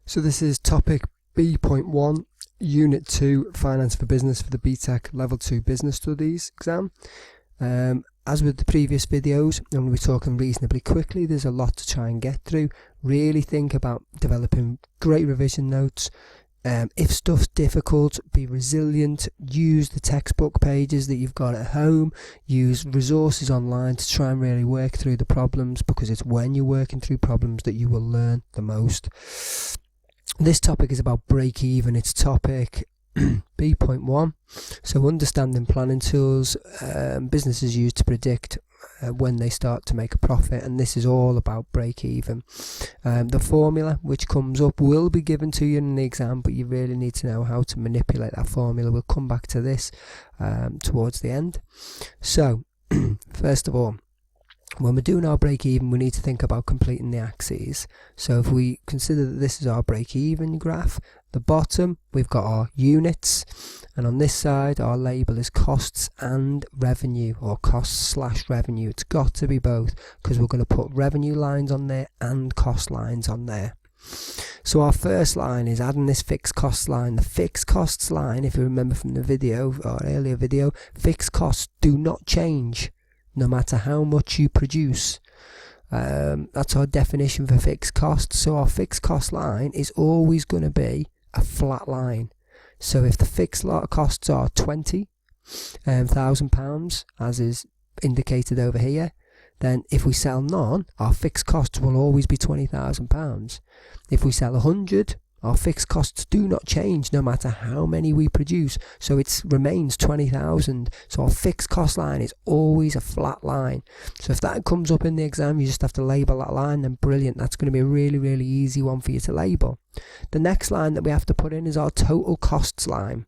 So this is topic B.1, Unit 2, Finance for Business for the BTEC Level 2 Business Studies exam. As with the previous videos, I'm going to be talking reasonably quickly. There's a lot to try and get through. Really think about developing great revision notes. If stuff's difficult, be resilient, use the textbook pages that you've got at home, use resources online to try and really work through the problems, because it's when you're working through problems that you will learn the most. This topic is about break-even. It's topic B.1. So understanding planning tools businesses use to predict when they start to make a profit, and this is all about break-even. The formula which comes up will be given to you in the exam, but you really need to know how to manipulate that formula. We'll come back to this towards the end. So first of all, when we're doing our break-even, we need to think about completing the axes. So if we consider that this is our break-even graph, the bottom we've got our units, and on this side our label is costs and revenue, or costs/revenue. It's got to be both, because we're going to put revenue lines on there and cost lines on there. So our first line is adding this fixed costs line. The fixed costs line, if you remember from the video or earlier video, fixed costs do not change no matter how much you produce. That's our definition for fixed costs. So our fixed cost line is always going to be a flat line. So if the fixed costs are £20,000, as is indicated over here, then if we sell none, our fixed costs will always be £20,000. If we sell 100, our fixed costs do not change no matter how many we produce, so it remains 20,000. So our fixed cost line is always a flat line. So if that comes up in the exam, you just have to label that line, then brilliant. That's going to be a really easy one for you to label. The next line that we have to put in is our total costs line.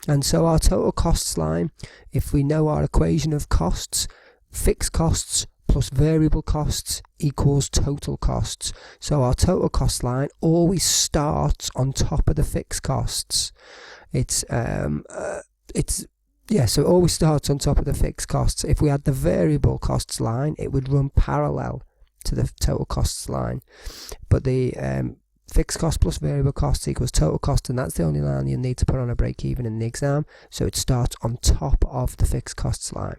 And so our total costs line, if we know our equation of costs, fixed costs plus variable costs equals total costs. So our total cost line always starts on top of the fixed costs. So it always starts on top of the fixed costs. If we had the variable costs line, it would run parallel to the total costs line. But the fixed cost plus variable costs equals total cost, and that's the only line you need to put on a break even in the exam. So it starts on top of the fixed costs line.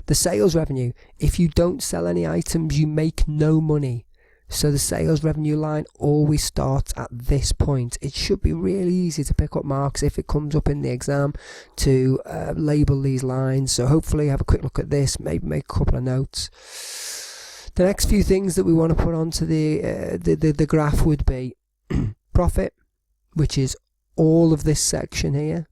The sales revenue, if you don't sell any items, you make no money. So the sales revenue line always starts at this point. It should be really easy to pick up marks if it comes up in the exam to label these lines. So hopefully have a quick look at this, maybe make a couple of notes. The next few things that we want to put onto the graph would be profit, which is all of this section here.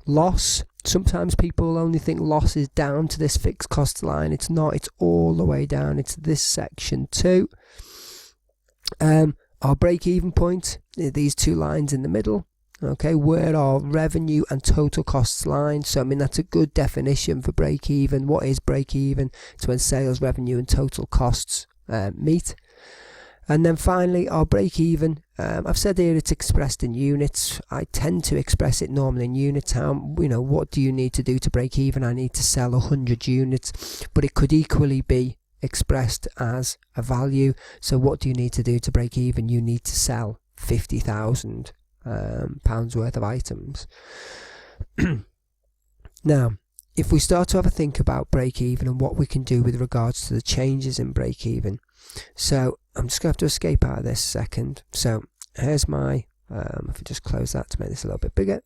Loss. Sometimes people will only think loss is down to this fixed cost line. It's not. It's all the way down. It's this section too. Our break-even point, these two lines in the middle. Okay, where are revenue and total costs lines? So I mean, that's a good definition for break-even. What is break-even? It's when sales revenue and total costs meet. And then finally, our break-even, I've said here it's expressed in units. I tend to express it normally in units. What do you need to do to break even? I need to sell 100 units, but it could equally be expressed as a value. So what do you need to do to break even? You need to sell £50,000 worth of items. Now, if we start to have a think about break even and what we can do with regards to the changes in break even. So I'm just going to have to escape out of this second. So here's my, if I just close that to make this a little bit bigger.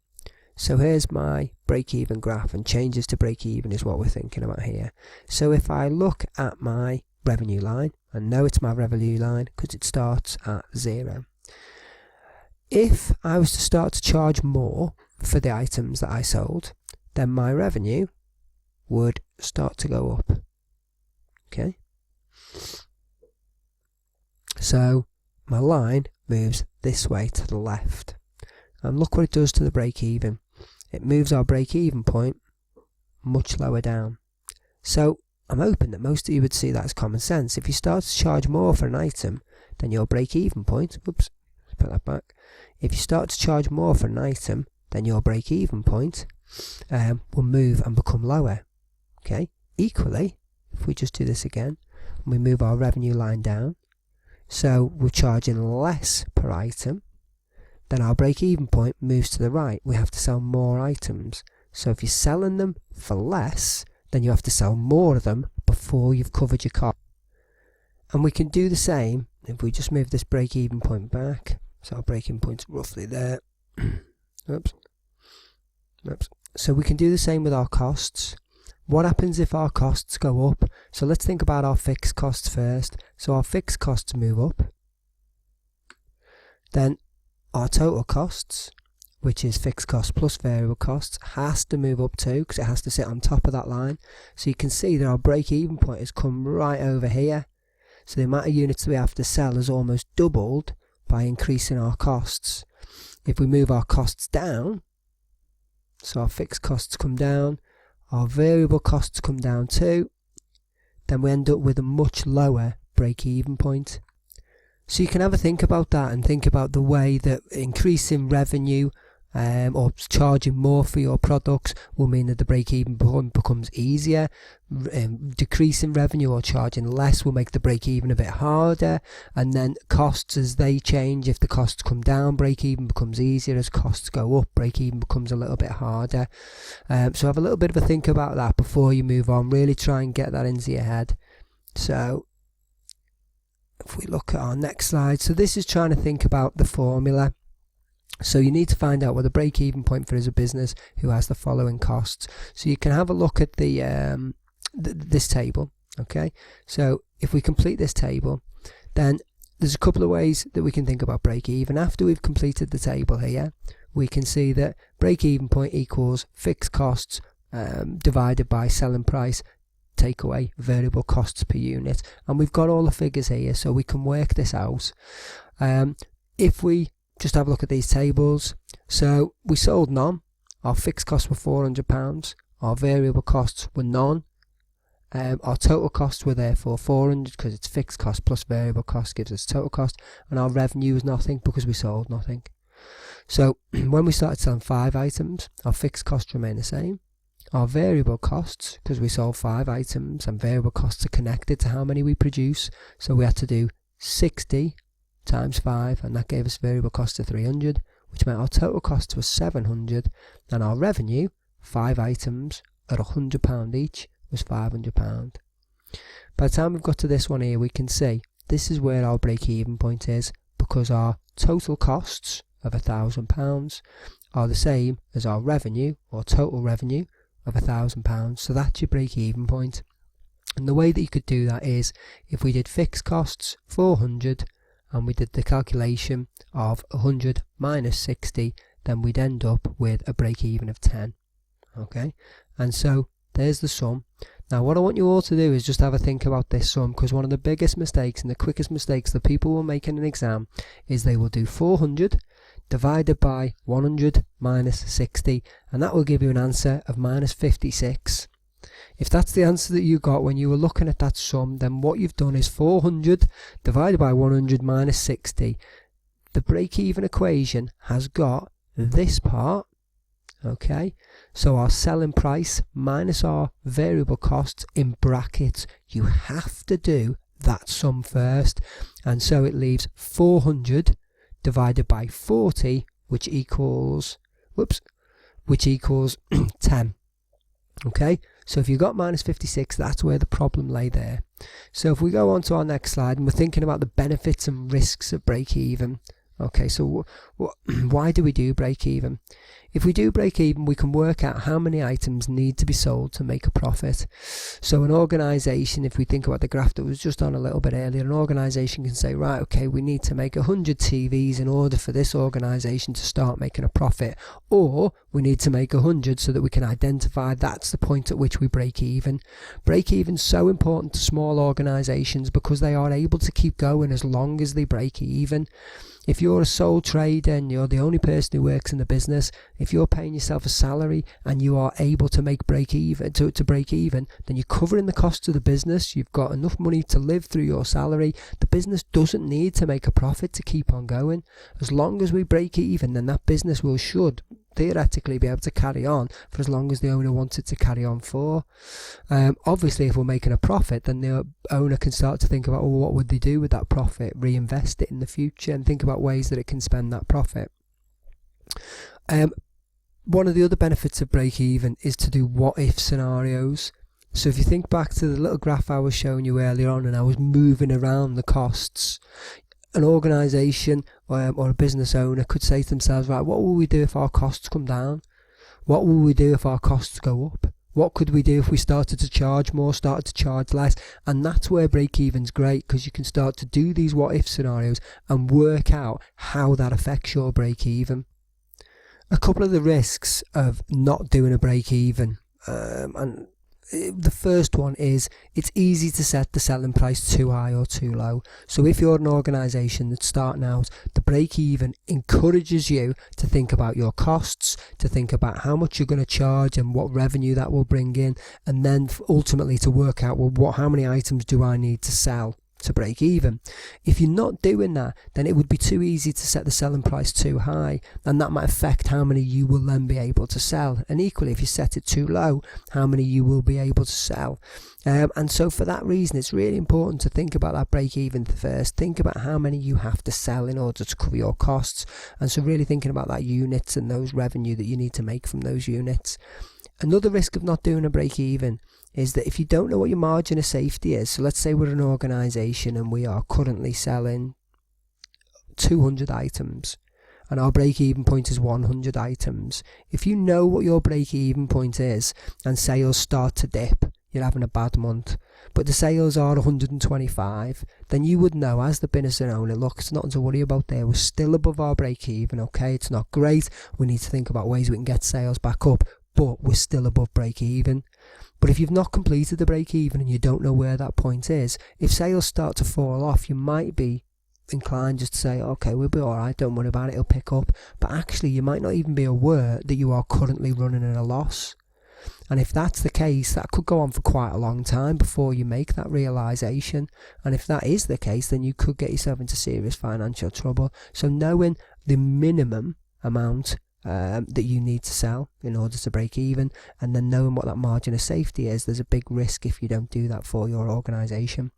So here's my break-even graph, and changes to break-even is what we're thinking about here. So if I look at my revenue line, I know it's my revenue line because it starts at 0. If I was to start to charge more for the items that I sold, then my revenue would start to go up. Okay. So my line moves this way to the left, and look what it does to the break-even. It moves our break-even point much lower down. So I'm hoping that most of you would see that as common sense. If you start to charge more for an item, then your break-even point, oops, let's put that back. If you start to charge more for an item, then your break-even point will move and become lower. Okay. Equally, if we just do this again, and we move our revenue line down, so we're charging less per item, then our break-even point moves to the right. We have to sell more items. So if you're selling them for less, then you have to sell more of them before you've covered your cost. And we can do the same if we just move this break-even point back. So our break-even point's roughly there. Oops. So we can do the same with our costs. What happens if our costs go up? So let's think about our fixed costs first. So our fixed costs move up. Then our total costs, which is fixed costs plus variable costs, has to move up too, because it has to sit on top of that line. So you can see that our break-even point has come right over here. So the amount of units that we have to sell has almost doubled by increasing our costs. If we move our costs down, so our fixed costs come down, our variable costs come down too, then we end up with a much lower break-even point. So you can have a think about that and think about the way that increasing revenue or charging more for your products will mean that the break-even point becomes easier. Decreasing revenue or charging less will make the break-even a bit harder, and then costs, as they change, if the costs come down, break-even becomes easier. As costs go up, break-even becomes a little bit harder. So have a little bit of a think about that before you move on. Really try and get that into your head. So if we look at our next slide, so this is trying to think about the formula. So you need to find out what the break-even point for is a business who has the following costs. So you can have a look at the this table. Okay, so if we complete this table, then there's a couple of ways that we can think about break-even. After we've completed the table here, we can see that break-even point equals fixed costs divided by selling price, take away variable costs per unit, and we've got all the figures here, so we can work this out. If we just have a look at these tables, so we sold none, our fixed costs were £400, our variable costs were none, our total costs were therefore 400 because it's fixed cost plus variable cost gives us total cost, and our revenue is nothing because we sold nothing. So when we started selling 5 items, our fixed costs remain the same. Our variable costs, because we sold 5 items and variable costs are connected to how many we produce, so we had to do 60 times 5, and that gave us variable costs of 300, which meant our total cost was 700, and our revenue, 5 items at £100 each, was £500. By the time we've got to this one here, we can see this is where our break-even point is, because our total costs of £1,000 are the same as our revenue, or total revenue, of £1,000. So that's your break-even point. And the way that you could do that is if we did fixed costs 400 and we did the calculation of 100 minus 60, then we'd end up with a break-even of 10. Okay, and so there's the sum. Now what I want you all to do is just have a think about this sum, because one of the biggest mistakes and the quickest mistakes that people will make in an exam is they will do 400 divided by 100 minus 60, and that will give you an answer of minus 56. If that's the answer that you got when you were looking at that sum, then what you've done is 400 divided by 100 minus 60. The break-even equation has got this part, okay? So our selling price minus our variable costs in brackets. You have to do that sum first, and so it leaves 400 divided by 40, which equals 10. Okay, so if you got minus 56, that's where the problem lay there. So if we go on to our next slide and we're thinking about the benefits and risks of break-even. Okay, so why do we do break-even? If we do break-even, we can work out how many items need to be sold to make a profit. So an organisation, if we think about the graph that was just on a little bit earlier, an organisation can say, right, okay, we need to make 100 TVs in order for this organisation to start making a profit, or we need to make 100 so that we can identify that's the point at which we break even. Break-even is so important to small organisations because they are able to keep going as long as they break even. If you're a sole trader and you're the only person who works in the business, if you're paying yourself a salary and you are able to make break even, to break even, then you're covering the costs of the business. You've got enough money to live through your salary. The business doesn't need to make a profit to keep on going. As long as we break even, then that business should theoretically be able to carry on for as long as the owner wanted to carry on for. Obviously, if we're making a profit, then the owner can start to think about, well, what would they do with that profit? Reinvest it in the future and think about ways that it can spend that profit. One of the other benefits of break even is to do what if scenarios. So if you think back to the little graph I was showing you earlier on, and I was moving around the costs, an organisation or a business owner could say to themselves, right, what will we do if our costs come down? What will we do if our costs go up? What could we do if we started to charge more, started to charge less? And that's where break-even's great, because you can start to do these what-if scenarios and work out how that affects your break-even. A couple of the risks of not doing a break-even, and the first one is it's easy to set the selling price too high or too low. So if you're an organisation that's starting out, the break-even encourages you to think about your costs, to think about how much you're going to charge and what revenue that will bring in, and then ultimately to work out, well, how many items do I need to sell to break even? If you're not doing that, then it would be too easy to set the selling price too high, and that might affect how many you will then be able to sell. And equally, if you set it too low, how many you will be able to sell. And so for that reason, it's really important to think about that break even first. Think about how many you have to sell in order to cover your costs, and so really thinking about that units and those revenue that you need to make from those units. Another risk of not doing a break even is that if you don't know what your margin of safety is, so let's say we're an organisation and we are currently selling 200 items and our break-even point is 100 items. If you know what your break-even point is and sales start to dip, you're having a bad month, but the sales are 125, then you would know as the business owner, look, it's nothing to worry about there. We're still above our break-even, okay? It's not great. We need to think about ways we can get sales back up, but we're still above break-even. But if you've not completed the break-even and you don't know where that point is, if sales start to fall off, you might be inclined just to say, okay, we'll be alright, don't worry about it, it'll pick up. But actually, you might not even be aware that you are currently running at a loss. And if that's the case, that could go on for quite a long time before you make that realisation. And if that is the case, then you could get yourself into serious financial trouble. So knowing the minimum amount that you need to sell in order to break even, and then knowing what that margin of safety is, there's a big risk if you don't do that for your organisation.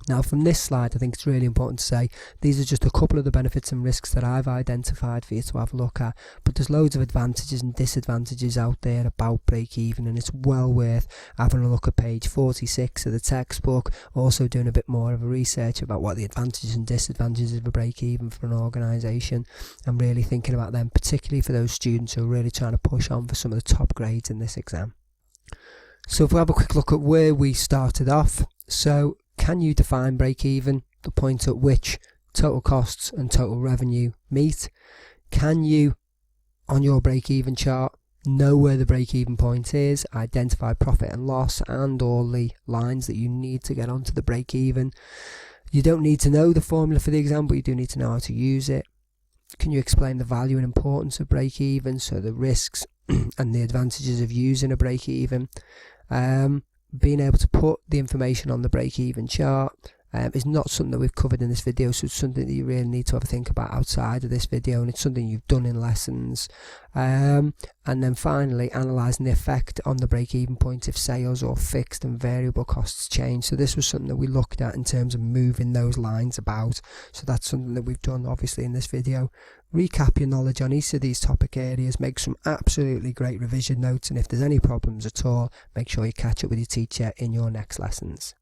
Now from this slide, I think it's really important to say these are just a couple of the benefits and risks that I've identified for you to have a look at, but there's loads of advantages and disadvantages out there about break even, and it's well worth having a look at page 46 of the textbook, also doing a bit more of a research about what the advantages and disadvantages of a break even for an organisation, and really thinking about them, particularly for those students who are really trying to push on for some of the top grades in this exam. So if we have a quick look at where we started off, so can you define break-even, the point at which total costs and total revenue meet? Can you, on your break-even chart, know where the break-even point is, identify profit and loss and all the lines that you need to get onto the break-even? You don't need to know the formula for the exam, but you do need to know how to use it. Can you explain the value and importance of break-even, so the risks and the advantages of using a break-even? Being able to put the information on the break-even chart is not something that we've covered in this video, so it's something that you really need to have a think about outside of this video, and it's something you've done in lessons. And then finally, analysing the effect on the break-even point if sales or fixed and variable costs change. So this was something that we looked at in terms of moving those lines about, so that's something that we've done obviously in this video. Recap your knowledge on each of these topic areas, make some absolutely great revision notes, and if there's any problems at all, make sure you catch up with your teacher in your next lessons.